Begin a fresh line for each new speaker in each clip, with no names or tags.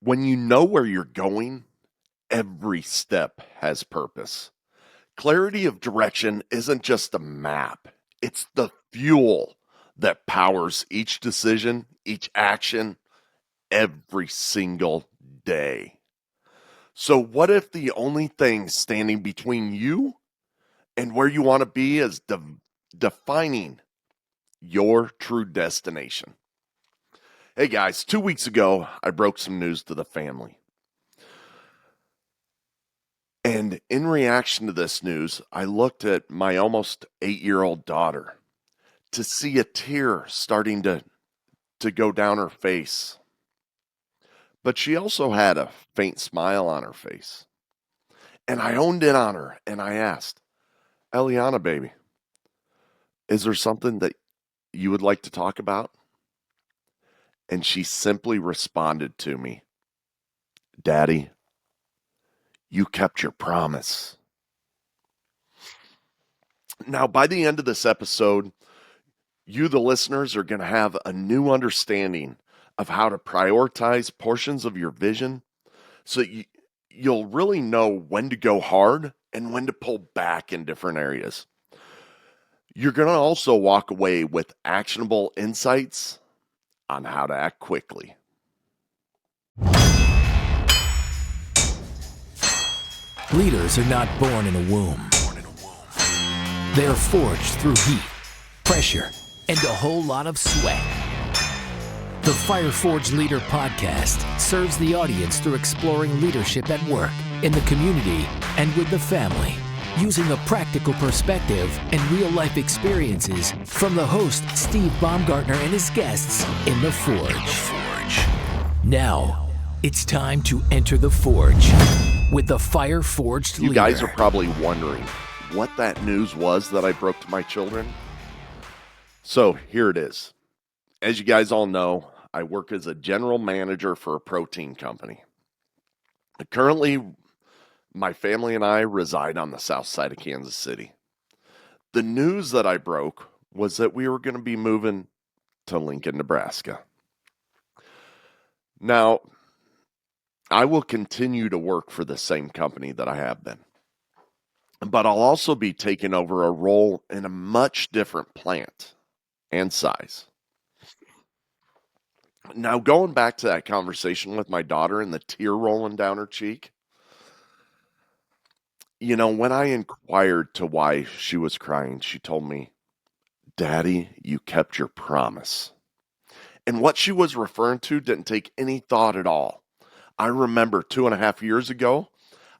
When you know where you're going, every step has purpose. Clarity of direction isn't just a map, it's the fuel that powers each decision, each action, every single day. So, what if the only thing standing between you and where you want to be is defining your true destination? Hey guys, 2 weeks ago, I broke some news to the family. And in reaction to this news, I looked at my almost 8-year-old daughter to see a tear starting to go down her face. But she also had a faint smile on her face. And I honed in on her and I asked, Eliana, baby, is there something that you would like to talk about? And she simply responded to me, Daddy, you kept your promise. Now, by the end of this episode, you, the listeners, are going to have a new understanding of how to prioritize portions of your vision so you'll really know when to go hard and when to pull back in different areas. You're going to also walk away with actionable insights on how to act quickly.
Leaders are not born in a womb. They are forged through heat, pressure, and a whole lot of sweat. The Fire Forged Leader podcast serves the audience through exploring leadership at work, in the community, and with the family, using a practical perspective and real-life experiences from the host, Steve Baumgartner, and his guests in The Forge. Now, it's time to enter the Forge with the Fire Forged Leader.
You guys are probably wondering what that news was that I broke to my children. So here it is. As you guys all know, I work as a general manager for a protein company. Currently, my family and I reside on the south side of Kansas City. The news that I broke was that we were going to be moving to Lincoln, Nebraska. Now, I will continue to work for the same company that I have been, but I'll also be taking over a role in a much different plant and size. Now, going back to that conversation with my daughter and the tear rolling down her cheek, you know, when I inquired to why she was crying, she told me, Daddy, you kept your promise. And what she was referring to didn't take any thought at all. I remember 2.5 years ago,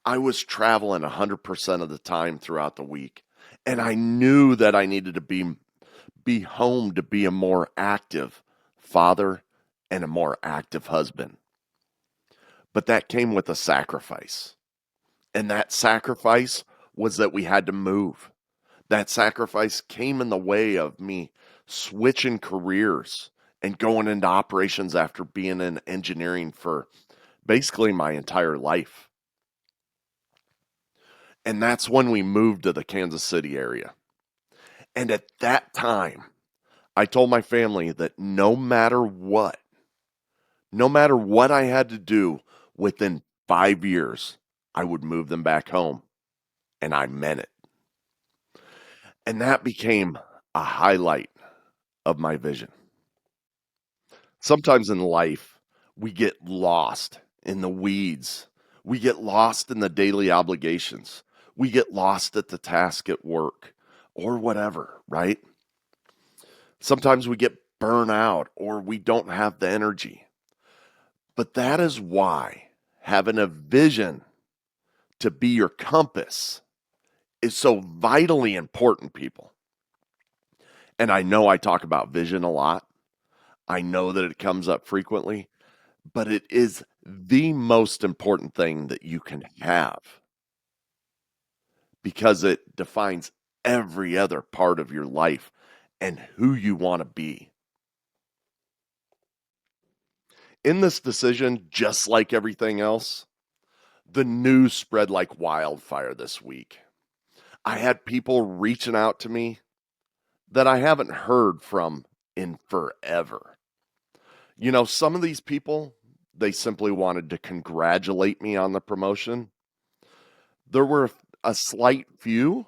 I was traveling 100% of the time throughout the week. And I knew that I needed to be home to be a more active father and a more active husband. But that came with a sacrifice. And that sacrifice was that we had to move. That sacrifice came in the way of me switching careers and going into operations after being in engineering for basically my entire life. And that's when we moved to the Kansas City area. And at that time, I told my family that no matter what I had to do within 5 years, I would move them back home. And I meant it. And that became a highlight of my vision. Sometimes in life, we get lost in the weeds. We get lost in the daily obligations. We get lost at the task at work or whatever, right? Sometimes we get burnt out or we don't have the energy. But that is why having a vision to be your compass is so vitally important, people. And I know I talk about vision a lot. I know that it comes up frequently, but it is the most important thing that you can have because it defines every other part of your life and who you want to be. In this decision, just like everything else, the news spread like wildfire this week. I had people reaching out to me that I haven't heard from in forever. You know, some of these people, they simply wanted to congratulate me on the promotion. There were a slight few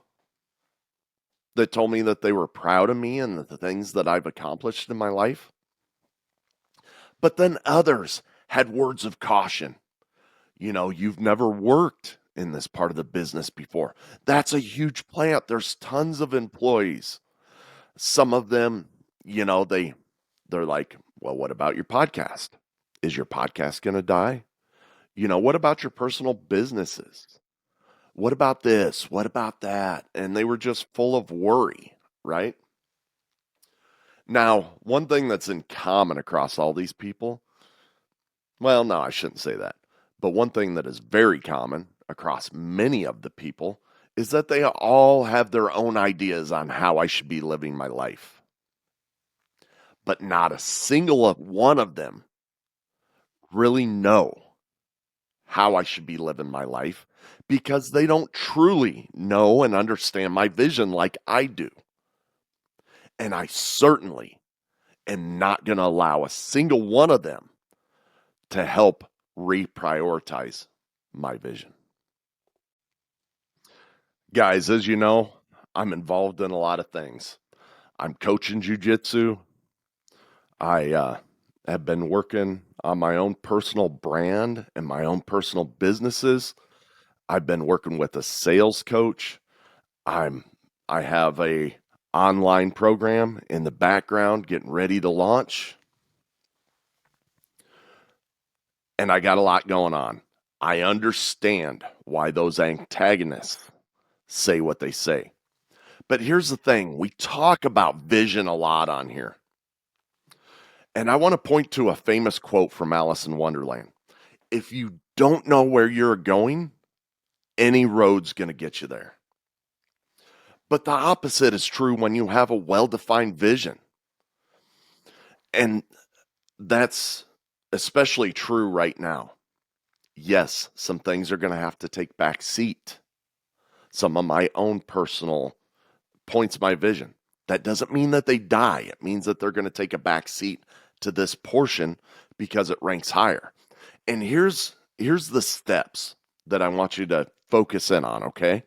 that told me that they were proud of me and the things that I've accomplished in my life. But then others had words of caution. You've never worked in this part of the business before. That's a huge plant. There's tons of employees. Some of them, they're like, well, what about your podcast? Is your podcast going to die? What about your personal businesses? What about this? What about that? And they were just full of worry, right? Now, one thing that's in common across all these people, well, no, I shouldn't say that. But one thing that is very common across many of the people is that they all have their own ideas on how I should be living my life. But not a single one of them really know how I should be living my life because they don't truly know and understand my vision like I do. And I certainly am not going to allow a single one of them to help reprioritize my vision. Guys, as you know, I'm involved in a lot of things. I'm coaching jujitsu. I have been working on my own personal brand and my own personal businesses. I've been working with a sales coach. I have a online program in the background getting ready to launch. And I got a lot going on. I understand why those antagonists say what they say. But here's the thing, we talk about vision a lot on here. And I want to point to a famous quote from Alice in Wonderland. If you don't know where you're going, any road's going to get you there. But the opposite is true when you have a well-defined vision. And that's especially true right now. Yes, some things are going to have to take back seat. Some of my own personal points of my vision. That doesn't mean that they die. It means that they're going to take a back seat to this portion because it ranks higher. And here's the steps that I want you to focus in on, okay?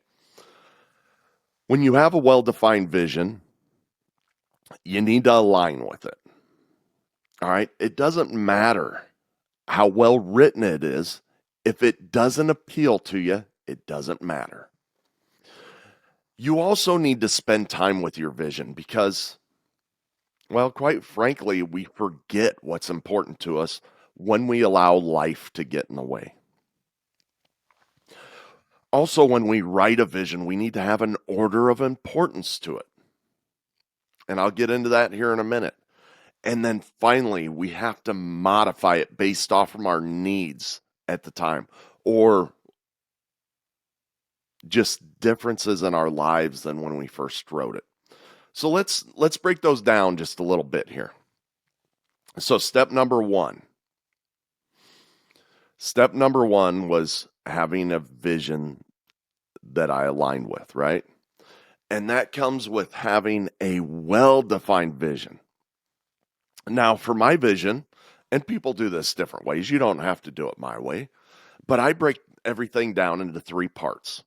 When you have a well-defined vision, you need to align with it. All right? It doesn't matter how well written it is. If it doesn't appeal to you, it doesn't matter. You also need to spend time with your vision because, well, quite frankly, we forget what's important to us when we allow life to get in the way. Also, when we write a vision, we need to have an order of importance to it. And I'll get into that here in a minute. And then finally, we have to modify it based off from our needs at the time or just differences in our lives than when we first wrote it. So let's break those down just a little bit here. So step number one. Step number one was having a vision that I aligned with, right? And that comes with having a well-defined vision. Now, for my vision, and people do this different ways. You don't have to do it my way, but I break everything down into three parts.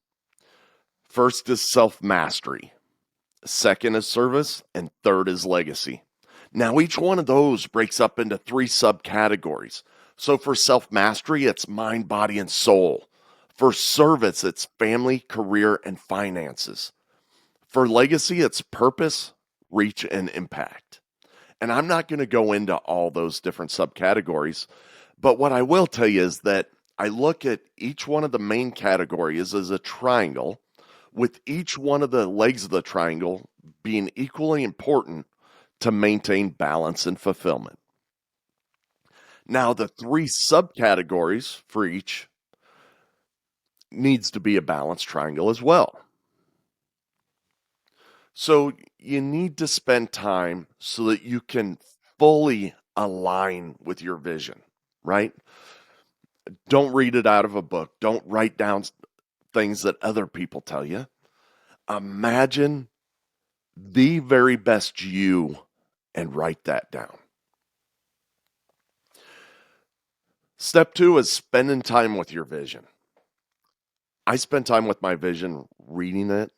First is self-mastery. Second is service, and third is legacy. Now, each one of those breaks up into three subcategories. So for self-mastery, it's mind, body, and soul. For service, it's family, career, and finances. For legacy, it's purpose, reach, and impact. And I'm not going to go into all those different subcategories, but what I will tell you is that I look at each one of the main categories as a triangle, with each one of the legs of the triangle being equally important to maintain balance and fulfillment. Now, the three subcategories for each needs to be a balanced triangle as well. So you need to spend time so that you can fully align with your vision, right? Don't read it out of a book. Don't write down things that other people tell you. Imagine the very best you and write that down. Step two is spending time with your vision. I spend time with my vision reading it.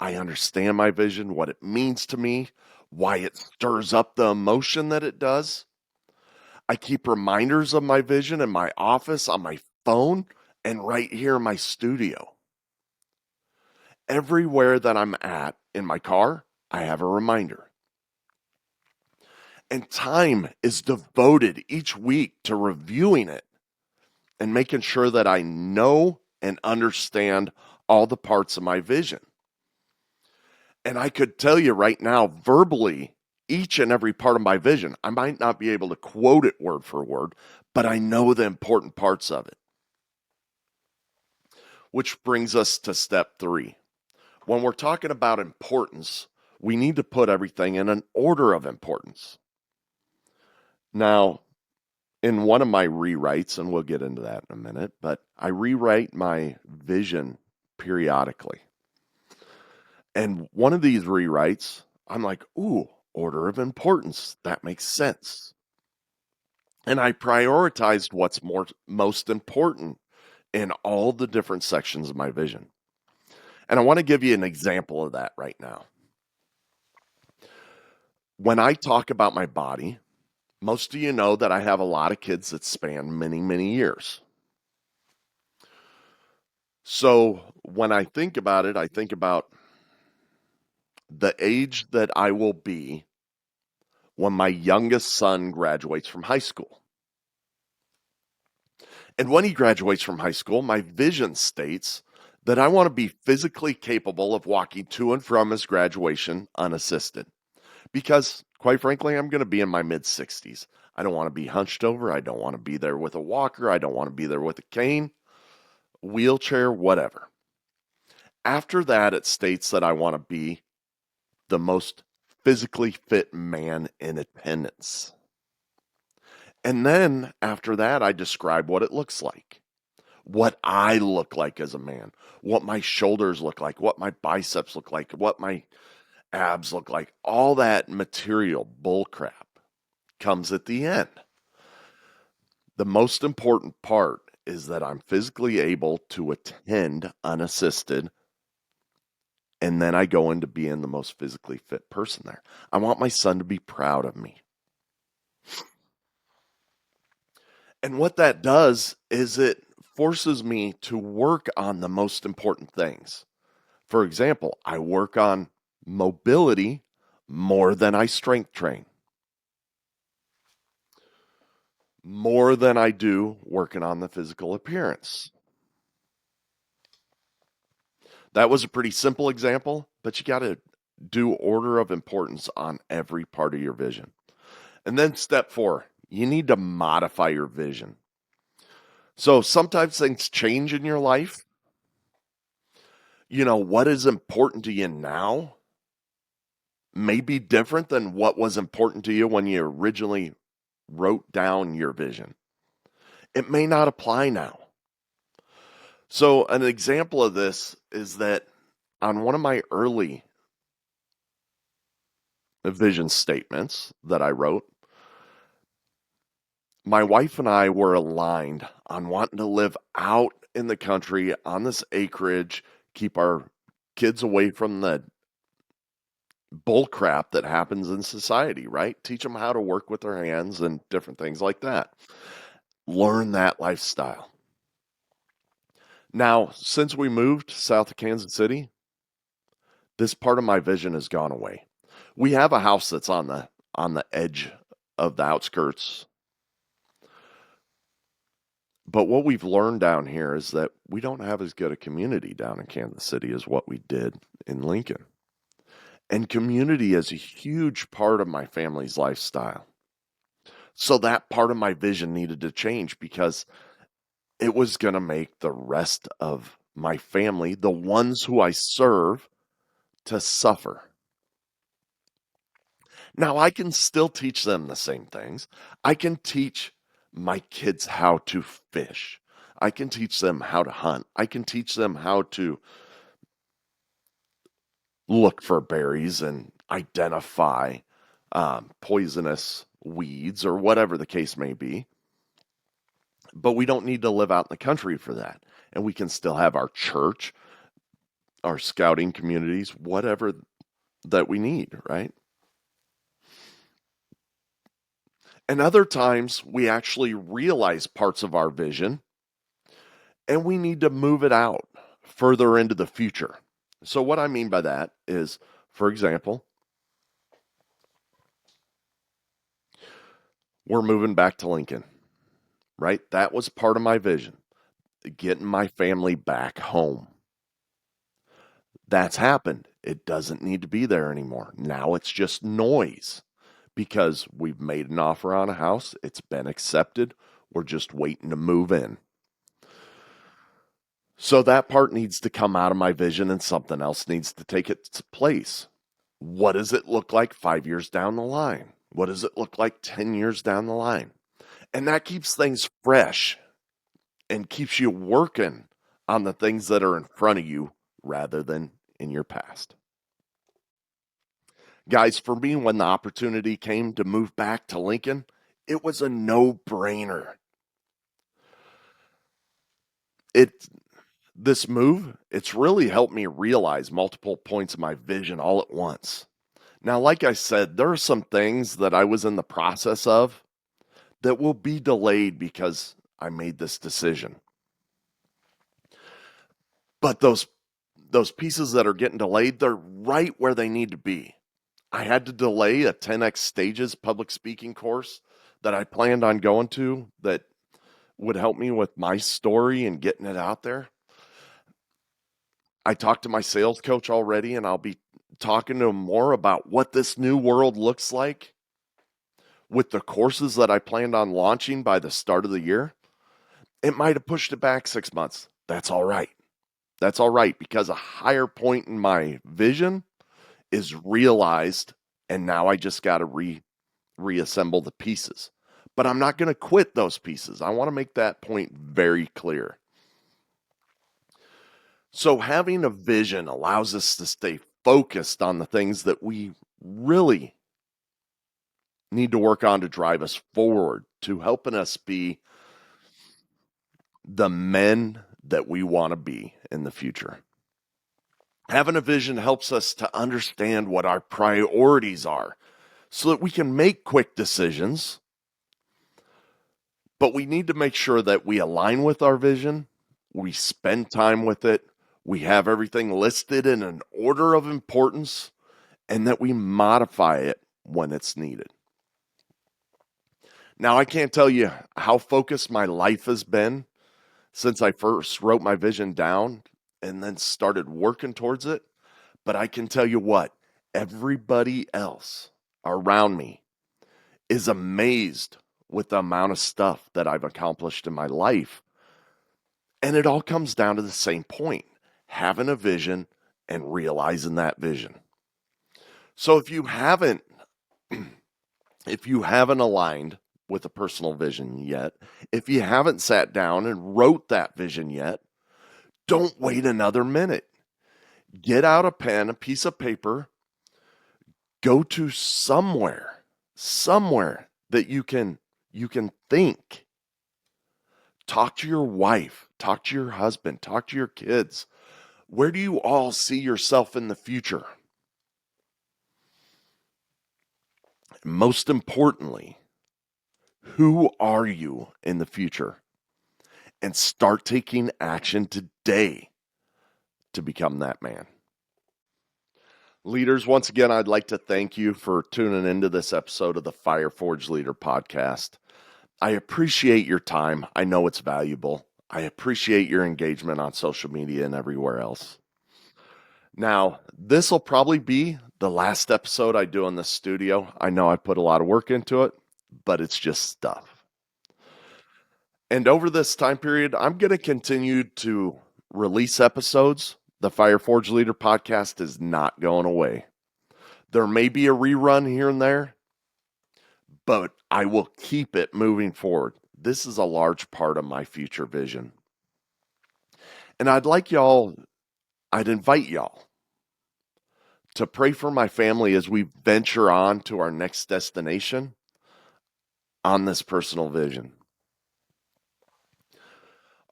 I understand my vision, what it means to me, why it stirs up the emotion that it does. I keep reminders of my vision in my office, on my phone, and right here in my studio. Everywhere that I'm at in my car, I have a reminder. And time is devoted each week to reviewing it and making sure that I know and understand all the parts of my vision. And I could tell you right now, verbally, each and every part of my vision, I might not be able to quote it word for word, but I know the important parts of it. Which brings us to step three. When we're talking about importance, we need to put everything in an order of importance. Now, in one of my rewrites, and we'll get into that in a minute, but I rewrite my vision periodically. And one of these rewrites, I'm like, ooh, order of importance. That makes sense. And I prioritized what's most important in all the different sections of my vision. And I want to give you an example of that right now. When I talk about my body, most of you know that I have a lot of kids that span many, many years. So when I think about it, I think about the age that I will be when my youngest son graduates from high school. And when he graduates from high school, my vision states that I want to be physically capable of walking to and from his graduation unassisted. Because, quite frankly, I'm going to be in my mid 60s. I don't want to be hunched over. I don't want to be there with a walker. I don't want to be there with a cane, wheelchair, whatever. After that, it states that I want to be the most physically fit man in attendance. And then after that, I describe what it looks like, what I look like as a man, what my shoulders look like, what my biceps look like, what my abs look like. All that material bullcrap comes at the end. The most important part is that I'm physically able to attend unassisted, and then I go into being the most physically fit person there. I want my son to be proud of me. And what that does is it forces me to work on the most important things. For example, I work on mobility more than I strength train, more than I do working on the physical appearance. That was a pretty simple example, but you got to do order of importance on every part of your vision. And then step four, you need to modify your vision. So sometimes things change in your life. You know, what is important to you now may be different than what was important to you when you originally wrote down your vision. It may not apply now. So, an example of this is that on one of my early vision statements that I wrote, my wife and I were aligned on wanting to live out in the country on this acreage, keep our kids away from the bull crap that happens in society, right? Teach them how to work with their hands and different things like that. Learn that lifestyle. Now, since we moved south of Kansas City, this part of my vision has gone away. We have a house that's on the edge of the outskirts. But what we've learned down here is that we don't have as good a community down in Kansas City as what we did in Lincoln. And community is a huge part of my family's lifestyle. So that part of my vision needed to change because it was going to make the rest of my family, the ones who I serve, to suffer. Now, I can still teach them the same things. I can teach my kids how to fish. I can teach them how to hunt. I can teach them how to look for berries and identify poisonous weeds or whatever the case may be. But we don't need to live out in the country for that. And we can still have our church, our scouting communities, whatever that we need, right? And other times we actually realize parts of our vision and we need to move it out further into the future. So, what I mean by that is, for example, we're moving back to Lincoln, right? That was part of my vision, getting my family back home. That's happened. It doesn't need to be there anymore. Now it's just noise because we've made an offer on a house, it's been accepted, we're just waiting to move in. So that part needs to come out of my vision and something else needs to take its place. What does it look like 5 years down the line? What does it look like 10 years down the line? And that keeps things fresh and keeps you working on the things that are in front of you rather than in your past. Guys, for me, when the opportunity came to move back to Lincoln, it was a no-brainer. It This move, it's really helped me realize multiple points of my vision all at once. Now, like I said, there are some things that I was in the process of that will be delayed because I made this decision. But those pieces that are getting delayed, they're right where they need to be. I had to delay a 10x stages public speaking course that I planned on going to that would help me with my story and getting it out there. I talked to my sales coach already, and I'll be talking to him more about what this new world looks like with the courses that I planned on launching by the start of the year. It might have pushed it back 6 months. That's all right. That's all right because a higher point in my vision is realized, and now I just got to reassemble the pieces. But I'm not going to quit those pieces. I want to make that point very clear. So having a vision allows us to stay focused on the things that we really need to work on to drive us forward, to helping us be the men that we want to be in the future. Having a vision helps us to understand what our priorities are so that we can make quick decisions. But we need to make sure that we align with our vision, we spend time with it, we have everything listed in an order of importance, and that we modify it when it's needed. Now, I can't tell you how focused my life has been since I first wrote my vision down and then started working towards it, but I can tell you what, everybody else around me is amazed with the amount of stuff that I've accomplished in my life. And it all comes down to the same point, having a vision and realizing that vision. So if you haven't aligned with a personal vision yet, if you haven't sat down and wrote that vision yet, don't wait another minute. Get out a pen, a piece of paper, go to somewhere that you can think. Talk to your wife, talk to your husband, talk to your kids. Where do you all see yourself in the future? Most importantly, who are you in the future? And start taking action today to become that man. Leaders, once again, I'd like to thank you for tuning into this episode of the Fire Forge Leader podcast. I appreciate your time. I know it's valuable. I appreciate your engagement on social media and everywhere else. Now, this will probably be the last episode I do in the studio. I know I put a lot of work into it, but it's just stuff. And over this time period, I'm going to continue to release episodes. The Fire Forge Leader podcast is not going away. There may be a rerun here and there, but I will keep it moving forward. This is a large part of my future vision. And I'd invite y'all to pray for my family as we venture on to our next destination on this personal vision.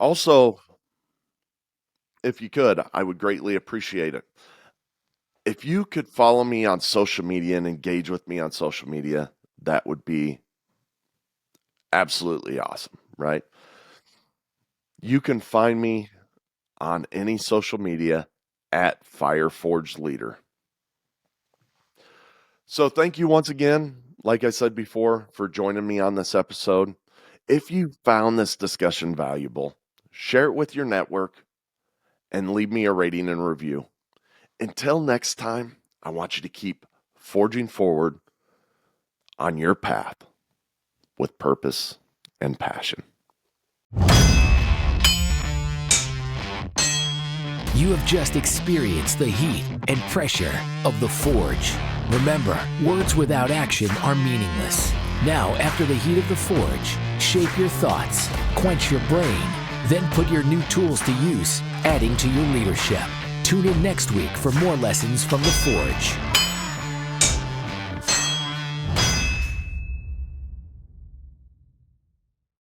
Also, if you could, I would greatly appreciate it. If you could follow me on social media and engage with me on social media, that would be absolutely awesome, right? You can find me on any social media at Fireforged Leader. So thank you once again, like I said before, for joining me on this episode. If you found this discussion valuable, share it with your network and leave me a rating and review. Until next time, I want you to keep forging forward on your path with purpose and passion.
You have just experienced the heat and pressure of the forge. Remember, words without action are meaningless. Now, after the heat of the forge, shape your thoughts, quench your brain, then put your new tools to use, adding to your leadership. Tune in next week for more lessons from the forge.